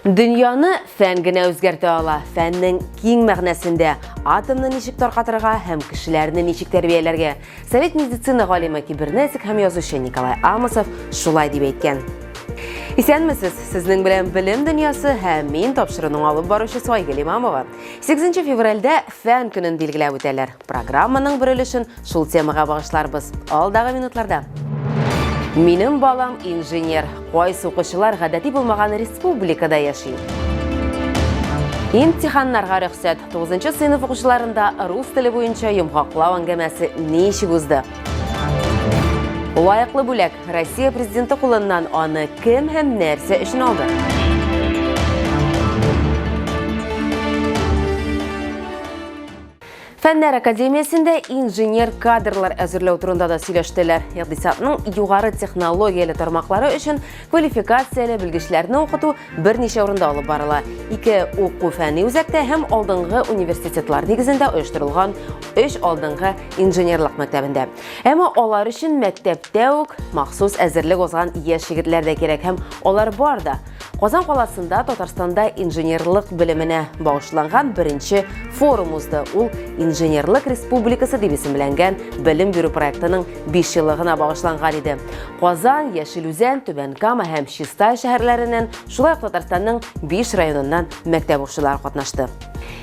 Dünyаны fən генә үзгәртә ала. Фәннең киң мәгънәсендә атомны ничек таркатырга һәм кешеләрне ничек тәрбияләргә Совет медицина галиме кибернетик һәм язучы Николай Амосов шулай дип әйткән. Исәнмесез, сезнең белән белем дөньясы һәм мин тапшыруның алып баручы Айгөл Имамова. 8 февральдә фән көнен билгеләп үтәләр. Программаның бөрелешен шул темага багышларбыз. Алдагы минутларда. Минем балам инженер. Кайсы укучылар гадәти булмаган республикада яши. Имтиханнарга рөхсәт. 9 сыйныф укучыларында рус теле буенча йомгаклау әңгәмәсе ничек узды? Лайыклы бүләк. Россия президенты кулыннан аны кем һәм нәрсә өчен алды? Фәннәр академиясендә инженер кадрлар әзерләү турында да сөйләштеләр. Икътисадның югары технологияле тармаклары өчен квалификацияле белгечләрне укыту берничә урында алып барыла. 2 уку фәнни үзәктә һәм алдынгы университетлар нигезендә оештырылган 3 алдынгы инженерлык мәктәбендә. Әмма алар өчен мәктәптә үк махсус әзерлек узган яшь егетләр дә кирәк һәм алар бар да. Казан каласында Татарстанда инженерлык белеменә багышланган беренче форум узды. Ул Инженерлык республикасы дип исемләнгән белем бирү проектының 5 еллыгына багышланган иде. Казан, Яшелүзән, Түбән Кама һәм Чистай шәһәрләреннән, шулай ук Татарстанның 5 районыннан мәктәп укучылары катнашты.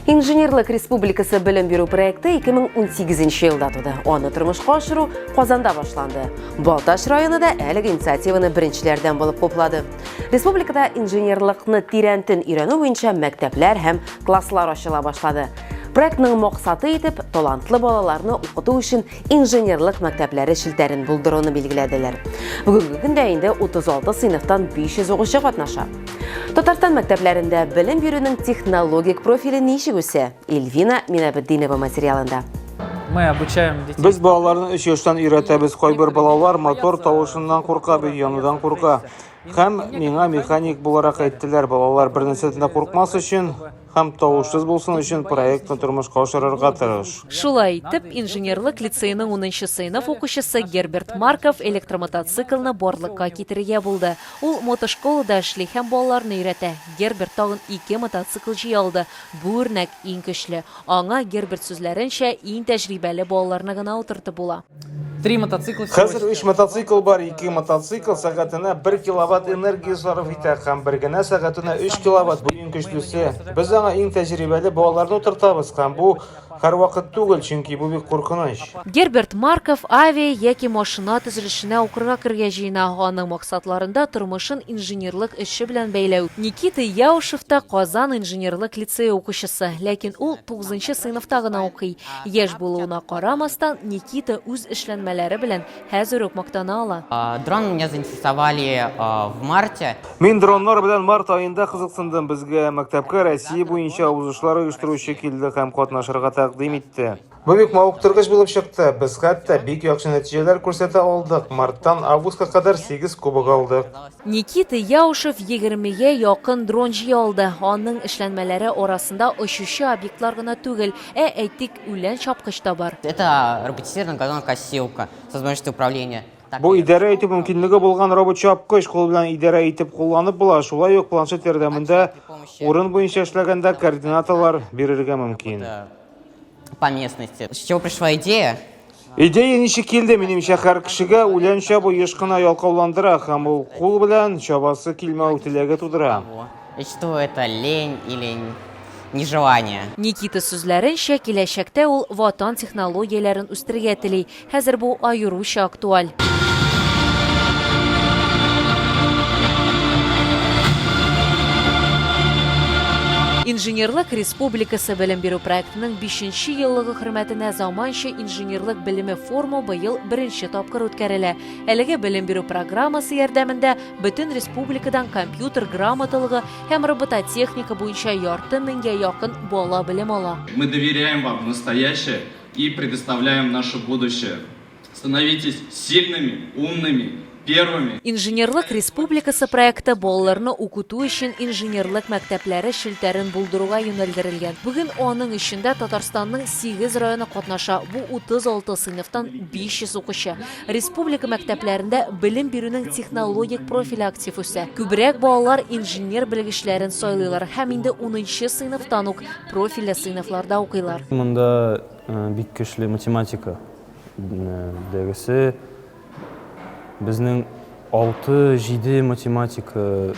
Инженерлык республикасы белем бирү проекты 2018 елда туды. Аны тормышка ашыру Казанда башланды. Балташ районында әлеге инициативаны беренчеләрдән булып куплады. Республикада инженерлыкны тирәнтен өйрәнү буенча мәктәпләр һәм класслар ачыла башлады. Проектның максаты итеп талантлы балаларны укыту өчен инженерлык мәктәпләре шелтәрен булдыруны билгеләделәр. Бүгенге көндә инде 36 сыйныфтан 500 укучы катнаша. Татарстан мәктәпләрендә белем бирүнең технологик профиле ничек үсә? Эльвина Минабетдинова материалында. Без балаларны 3 яшьтән өйрәтәбез. Кайбер балалар мотор тавышыннан курка, яныдан курка. Һәм миңа механик буларак әйттеләр, балалар бер нәрсәдән куркмас өчен һәм тавышсыз булсын өчен проектны тормышка ашырырга тырыш. Шулай итеп, инженерлык лицейның 10 сыйныф укучысы Герберт Марков электромотоциклны барлыкка китерергә булды. Ул мотошколада эшли һәм балаларны өйрәтә. Герберт тагын 2 мотоцикл җыя алды. Бу үрнәк иң көчле. Аңа Герберт сүзләренчә иң тәҗрибәле балаларны гына утыртып була. Хәзер 3 мотоцикл бар, 2 мотоцикл сәгатенә 1 киловатт энергия сарыф итә һәм бер генә сәгатенә 3 киловатт. Бу иң көчлесе. Без аңа иң тәҗрибәле балаларны утыртабыз һәм бу һәрвакыт түгел, чөнки бу бик куркыныч. Герберт Марков авиа яки машина төзелешенә укырга кергә җыена. Аның максатларында тормышын инженерлык эше белән бәйләү. Никита Яушев та Казан инженерлык лицее укучысы, ләкин ул 9 сыйныфта гына укый. Яшь булуына карамастан, Никита үз эшләнмәләре белән хәзер үк мактана ала. Дрон меня заинтересовали в марте. Мин дроннар белән март аенда кызыксындым. Безгә мәктәпкә Россия буенча узышлар оештыручы килде һәм катнашырга тәкъдим итте. Бу бик мавыктыргыч булып чыкты. Без хәтта бик яхшы нәтиҗәләр күрсәтә алдык. Марттан августка кадәр 8 кубок алдык. Никита Яушев 20гә якын дрон җыя алды. Аның эшләнмәләре арасында очучы объектлар гына түгел, әйтик, үлән чапкыч та бар. Это роботизированная газонокосилка с возможностью управления. Бу идарә итү мөмкинлеге булган робот чапкыч, кул белән идарә итеп кулланып була. Шулай ук планшет ярдәмендә урын буенча эшләгәндә координаталар бирергә мөмкин. По местности. С чего пришла идея? Идея ничек килде? Минемчә, һәр кешегә үлән чабу еш кына ялкауландыра һәм ул кул белән чабасы килмәү теләге тудыра. И что это, лень или нежелание? Никита сүзләренчә, киләчәктә ул ватан технологияләрен үстерергә тели. Хәзер бу аеруча актуаль. Инженерлык республикасы белем бирү проектының 5 еллыгы хөрмәтенә заманча инженерлык белеме форумы быел беренче тапкыр үткәрелә. Әлеге белем бирү программасы ярдәмендә бөтен республикадан компьютер грамоталыгы һәм робототехника буенча ярты меңгә якын бала белем ала. Мы доверяем вам настоящее и предоставляем наше будущее. Становитесь сильными, умными первыми Инженерлык республикасы проекты балаларны укыту өчен инженерлык мәктәпләре шелтәрен булдыруга юнәлдерелгән. Бүген аның эчендә Татарстанның 8 районы катнаша. Бу 36 сыйныфтан 500 укучы. Республика мәктәпләрендә белем бирүнең технологик профиле актив үсә. Күбрәк балалар инженер белгечләрен сайлыйлар һәм инде 10 сыйныфтан ук профильле сыйныфларда укыйлар. Монда бик көчле математика дәресе. Безнең 6-7 математика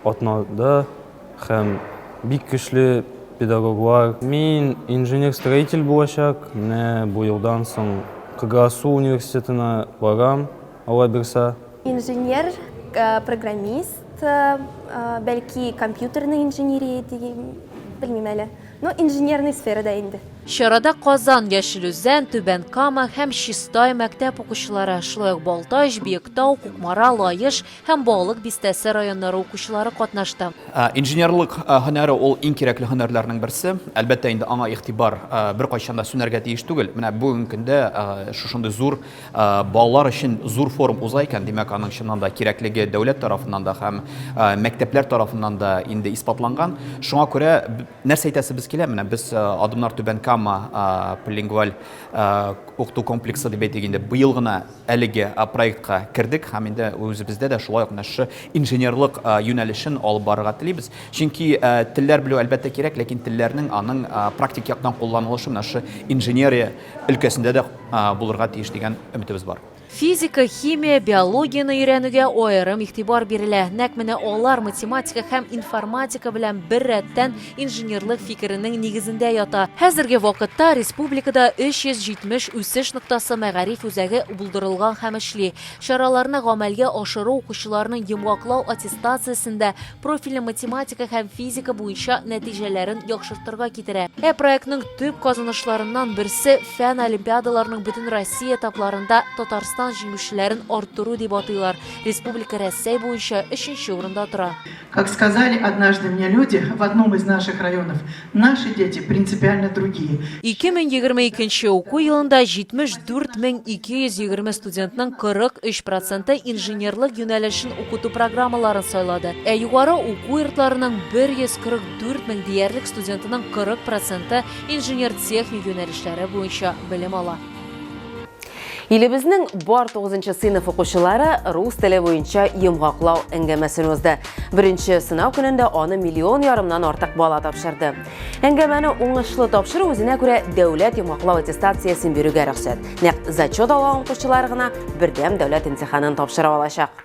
атнада һәм бик көчле педагоглар. Мин инженер-строитель булачак. Менә бу елдан соң КГСУ университетына барам, Алла бирсә. Инженер, программист, бәлки компьютерный инженерия деген, белмим әле. Но инженерный сферада инде. Чарада Казан, Яшелүзән, Түбән Кама һәм Чистай мәктәп укучылары, шулай ук Балтач, Биектау, Кукмара, Лаеш һәм Балык бистәсе районнары укучылары катнашты. Инженерлык һөнәре ул иң кирәкле һөнәрләрнең берсе. Әлбәттә инде аңа игътибар беркайчан да сүнәргә тиеш түгел. Менә бүгенге көндә шушындый зур балалар өчен зур форум уза икән. Димәк, аның чыннан да кирәклеге дәүләт тарафыннан да һәм мәктәпләр тарафыннан да инде исбатланган. Шуңа күрә нәрсә әйтәсебез килә? Менә без Адымнар Түбән Кама полингваль укыту комплексы дип әйтгәндә быел гына әлеге проектка кирдек һәм инде үзебездә дә шулай ук нәшә инженерлык юнәлешен алып барырга телибез. Чөнки телләр белү әлбәттә кирәк, ләкин телләрнең аның практик яктан кулланылышы нәшә инженерия өлкәсендә дә булырга тиеш дигән өметебез бар. Физика, химия, биологияны өйрәнүгә аерым игътибар бирелә. Нәкъ менә алар математика һәм информатика белән бер рәттән инженерлык фикеренең нигезендә ята. Хәзерге вакытта республикада 370 үсеш ноктасы мәгариф үзәге булдырылган һәм эшли. Чараларны гамәлгә ашыру укучыларның йомгаклау аттестациясендә профильле математика һәм физика буенча нәтиҗәләрен яхшыртырга китерә. Проектның төп казанышларыннан берсе фән олимпиадаларының бөтен Россия этапларында Татарстан җиңүчеләрен арттыру дип атыйлар. Республика Россия буенча 3нче урында тора. Как сказали однажды мне люди в одном из наших районов, наши дети принципиально другие. 2022 уку елында 74220 студентның 43% инженерлык юнәлешен укыту программаларын сайлады. Югары уку йортларының 144 мең диярлек студентының 40% инженер-техник юнәлешләре буенча белем ала. Илебезнең бар 9нчы сыйныф укучылары рус теле буенча йомгаклау әңгәмәсен узды. Беренче сынау көнендә аны 1,5 миллионнан артык бала тапшырды. Әңгәмәне уңышлы тапшыру үзенә күрә дәүләт йомгаклау аттестациясен бирүгә рөхсәт. Нәкъ зачет алган укучылар гына бердәм дәүләт имтиханын тапшыра алачак.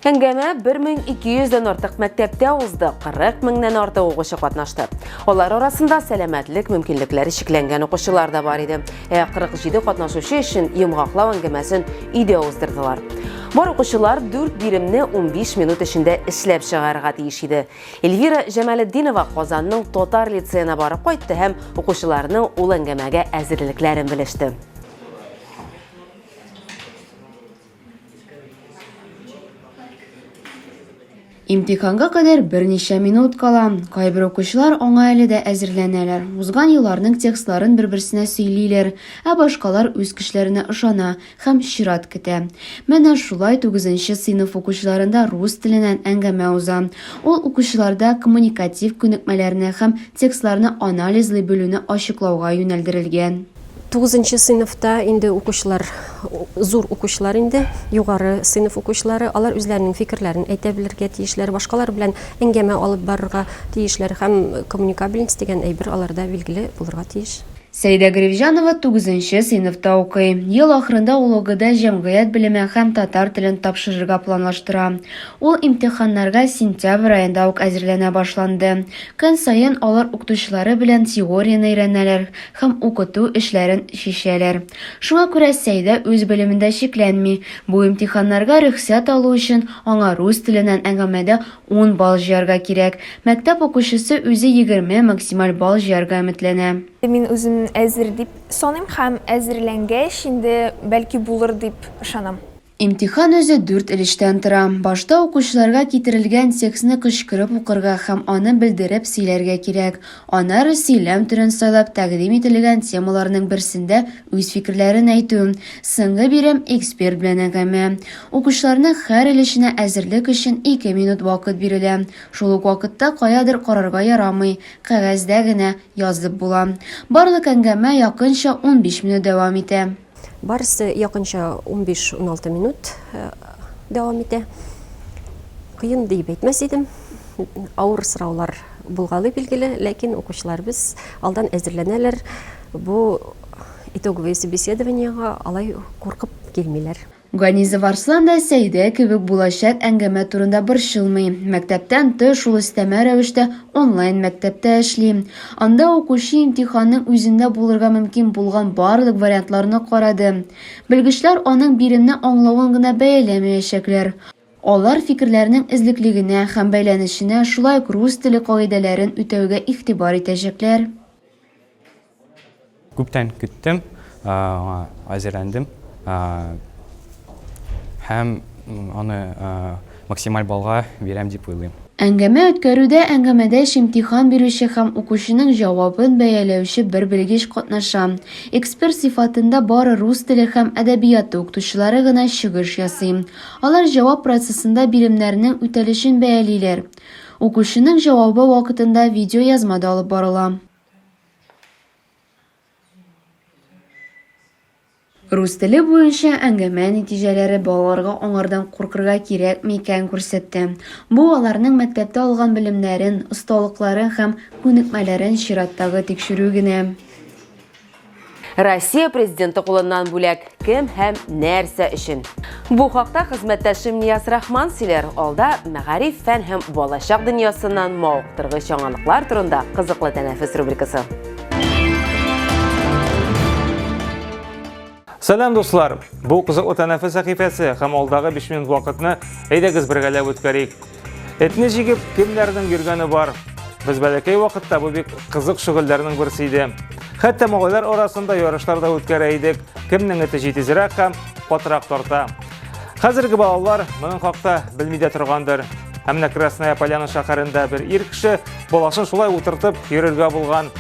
Әңгәмә 1200дән артык мәктәптә узды, 40 меңнән артык укучы катнашты. Алар арасында сәламәтлек мөмкинлекләре шикләнгән укучылар да бар иде. 47 катнашучы өчен йомгаклау әңгәмәсен өйдә уздырдылар. Бар укучылар 4 биремне 15 минут эчендә эшләп чыгарырга тиеш иде. Эльвира Җамалетдинова Казанның Татар лицеена барып кайтты һәм укучыларның ул әңгәмәгә әзерлекләрен белеште. Имтиханга кадәр берничә минут кала. Кайбер укучылар аңа әле дә әзерләнәләр. Узган елларның текстларын бер-берсенә сөйлиләр, ә башкалар үз көчләренә ышана һәм чират көтә. Менә шулай 9нчы сыйныф укучыларында рус теленнән әңгәмә уза. Ул укучыларда коммуникатив күнекмәләрне һәм текстларны анализлый белүне ачыклауга юнәлдерелгән. 9нчы сыйныфта инде укучылар, зур укучылар инде, югары сыйныф укучылары, алар үзләренең фикерләрен әйтә белергә тиешләр, башкалар белән әңгәмә алып барырга тиешләр һәм коммуникабельность дигән әйбер аларда билгеле булырга тиеш. Сәйдә Гревҗанова 9нчы сыйныфта укый. Ел ахырында ул ОГД җәмгыять белеме һәм татар телен тапшырырга планлаштыра. Ул имтиханнарга сентябрь аенда ук әзерләнә башланды. Көн саен алар укытучылары белән теорияны өйрәнәләр һәм укыту эшләрен чишәләр. Шуңа күрә Сәйдә үз белемендә шикләнми. Бу имтиханнарга рөхсәт алу өчен аңа рус теленнән әңгәмәдә 10 балл җыярга кирәк. Мәктәп укучысы үзе 20 максималь балл җыярга өметләнә. Мин үзем әзер дип саныйм һәм әзерләнгәч инде бәлки булыр дип ышанам. Имтихан өзі 4 өлештән тора. Башта укучыларга китерелгән текстны кычкырып укырга һәм аны белдереп сөйләргә кирәк. Аннары сөйләм түрен сайлап тәкъдим ителгән темаларның берсендә үз фикерләрен әйтү. Соңгы бирем эксперт белән әңгәмә. Укучыларның һәр өлешенә әзерлек өчен 2 минут вакыт бирелә. Шул ук вакытта каядыр карарга ярамый, кәгазьдә генә язып була. Барлык әңгәмә якынча 15 минут дәвам итә. Барысы якынча 15-16 минут дәвам итә. Кыен дип әйтмәс идем. Авыр сораулар булганы билгеле, ләкин укучыларыбыз алдан әзерләнәләр. Бу итоговое собеседованиега алай куркып килмиләр. Ганизов Арслан да Сәйдә кебек булачак әңгәмә турында борчылмый. Мәктәптән тыш шул өстәмә рәвештә онлайн мәктәптә эшли. Анда укучы имтиханның үзендә булырга мөмкин булган барлык вариантларны карады. Белгечләр аның биремне аңлавын гына бәяләмәячәкләр. Алар фикерләрнең эзлеклегенә һәм бәйләнешенә, шулай ук рус теле кагыйдәләрен үтәүгә игътибар итәчәкләр. Күптән көттем, әзерләндем. Һәм аны максималь балга бирәм дип уйлыйм. Әңгәмә үткәрүдә әңгәмәдә имтихан бирүче һәм укучының җавабын бәяләүче бер белгеч катнаша. Эксперт сыйфатында бары рус теле һәм әдәбияты укытучылары гына чыгыш ясый. Алар җавап процессында биремнәрнең үтәлешен бәялиләр. Укучының җавабы вакытында видео язмада алып барыла. Рус теле буенча әңгәмә нәтиҗәләре балаларга аңардан куркырга кирәкме икән күрсәтте. Бу аларның мәктәптә алган белемнәрен, осталыкларын һәм күнекмәләрен чираттагы тикшерү генә. Россия президенты кулыннан бүләк кем һәм нәрсә өчен? Бу хакта хезмәттәшем Нияз Рахман сөйләр. Алда мәгариф, фән һәм балачак дөньясыннан мавыктыргыч яңалыклар турында кызыклы тәнәфес рубрикасы. Сәлам дуслар, бу кызыклы тәнәфес сәхифәсе һәм алдагы 5 минут вакытны әйдәгез бергәләп үткәрик. Этне җигеп кемнәрнең йөргәне бар? Без бәләкәй вакытта бу бик кызык шөгыльләрнең берсе иде. Хәтта малайлар арасында ярышларда үткәрә идек. Кемнең эте җитезрәк һәм катырак тарта. Хәзерге балалар моның хакта белми дә торгандыр. Әмма Красная Поляна шәһәрендә бер ир кеше балашын шулай утыртып йөрергә булган.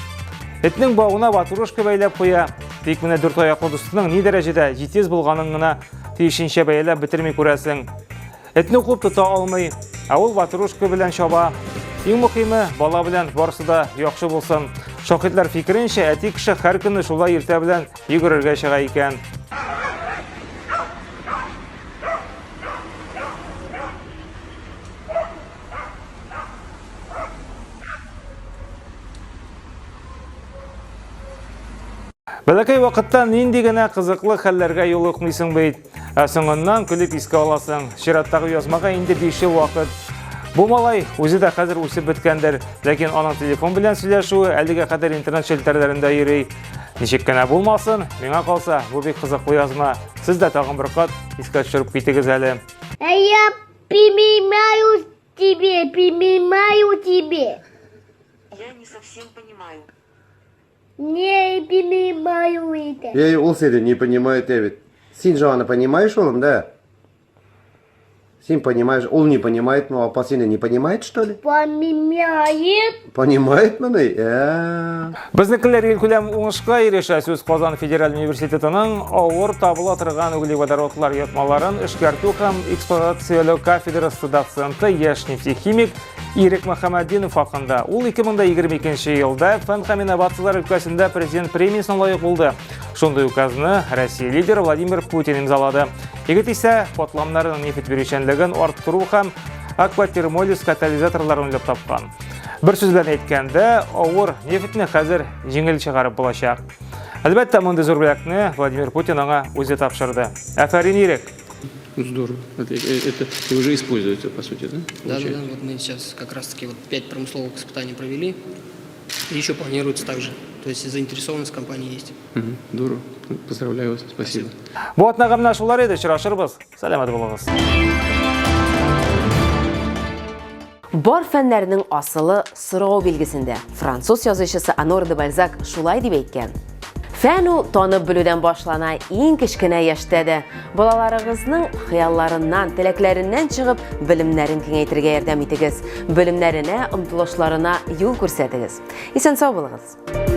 Этнең бауына ватрушка бәйләп куя. Тик менә 4 аяклы дустының ни дәрәҗәдә җитез булганын гына тиешенчә бәяләп бетерми күрәсең. Этне куып тота алмый, ә ул ватрушка белән чаба. Иң мөһиме, бала белән барсы да яхшы булсын. Шаһитлар фикеренчә, әти кеше һәр көнне шулай иртә белән йөгерергә чыга икән. Бәләкәй вакытта нинди генә кызыклы хәлләргә юлыкмыйсың бит. Ә соңыннан көлеп искә аласың. Чираттагы язмага инде 5 ел вакыт. Бу малай үзе дә хәзер үсеп беткәндер, ләкин аның телефон белән сөйләшүе әлегә кадәр интернет челтәрләрендә йөри. Ничек кенә булмасын, миңа калса, бу бик кызыклы язма. Сез дә тагын бер кат искә төшереп китегез әле. Я понимаю тебе. Я не совсем понимаю. Не понимаю это. Я ул сиде не понимает Эвид. Син Жоанна понимаешь он, да? Син понимаешь, он не понимает, но Апасина не понимает, что ли? Понимает. Понимает мене? Безнекеләр илкүләм уңышка ирешә. Сүз Казан Федераль университетының авыр табыла торган углеводородлар ятмаларын эшкәртү һәм эксплуатацияләү кафедрасы доценты яшь нефтехимик Ирек Мөхәммәдинов хакында. Ул 2022 елда фән һәм инновациялар өлкәсендә президент премиясына лаек булды. Шундый указны Россия лидеры Владимир Путин имзалады. Егет исә катламнарының нефть бирүчәнлеген арттыру һәм акватермолиз катализаторларын уйлап тапкан. Бер сүз белән әйткәндә, авыр нефтьне хәзер җиңел чыгарып булачак. Әлбәттә, мондый зур бүләкне Владимир Путин аңа үзе тапшырды. Афәрин, Ирек. Здорово. Это уже используется, по сути, да? Да. Вот мы сейчас как раз-таки 5 промысловых испытаний провели. И еще планируется также. То есть заинтересованность компании есть. Здорово. Поздравляю вас. Спасибо. Бу атнага менә шулар иде, очрашырбыз. Сәламәт булыгыз. Бар фәннәрнең асылы сорау билгесендә. Француз язучысы Анор де Бальзак шулай дип әйткән. Фән ул танып белүдән башлана иң кечкенә яшьтә дә. Балаларыгызның хыялларыннан, теләкләреннән чыгып, белемнәрен киңәйтергә ярдәм итегез. Белемнәренә, омтылышларына юл күрсәтегез. Исән сау булыгыз.